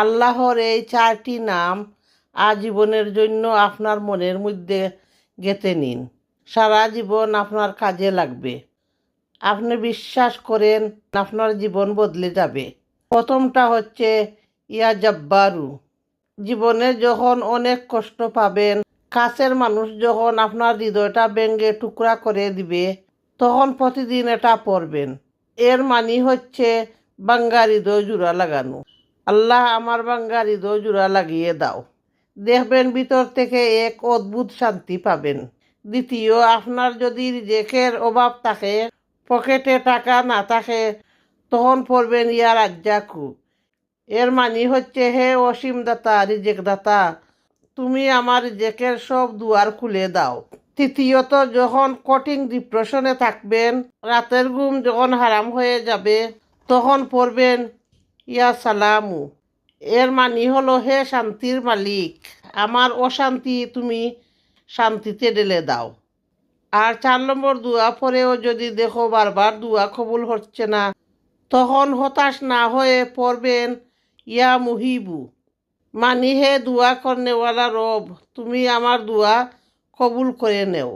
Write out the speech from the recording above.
আল্লাহর এই 4টি নাম আজীবনের জন্য আপনার মনের মধ্যে গেঁথে নিন। সারা জীবন আপনার কাজে লাগবে। আপনি বিশ্বাস করেন আপনার জীবন বদলে যাবে। প্রথমটা হচ্ছে ইয়া জব্বারু। জীবনে যখন অনেক কষ্ট পাবেন, কাছের মানুষ যখন আপনার হৃদয়টা ভেঙে টুকরা করে দিবে, তখন প্রতিদিন এটা পড়বেন। এর মানে হচ্ছে ভাঙ্গা হৃদয় জোড়া লাগানো। আল্লাহ আমার ভাঙ্গা হৃদয় জোড়া লাগিয়ে দাও। দেখবেন ভিতর থেকে এক অদ্ভুত শান্তি পাবেন। দ্বিতীয়, আপনার যদি রিজেকের অভাব থাকে, পকেটে টাকা না থাকে, তখন পড়বেন ইয়া রাজ্জাকু। এর মানে হচ্ছে হে অসীম দাতা, রিজেক দাতা, তুমি আমার রিজেকের সব দুয়ার খুলে দাও। তৃতীয়ত, যখন কঠিন ডিপ্রেশনে থাকবেন, রাতের ঘুম যখন হারাম হয়ে যাবে, তখন পড়বেন ইয়া সালামু। এর মানে হলো হে শান্তির মালিক, আমার অশান্তি তুমি শান্তিতে ঢেলে দাও। আর 4 নম্বর দোয়া পরেও যদি দেখো বারবার দোয়া কবুল হচ্ছে না, তখন হতাশ না হয়ে পড়বেন ইয়া মুহিবু। মানে হে দোয়া করনেওয়ালা রব, তুমি আমার দোয়া কবুল করে নেও।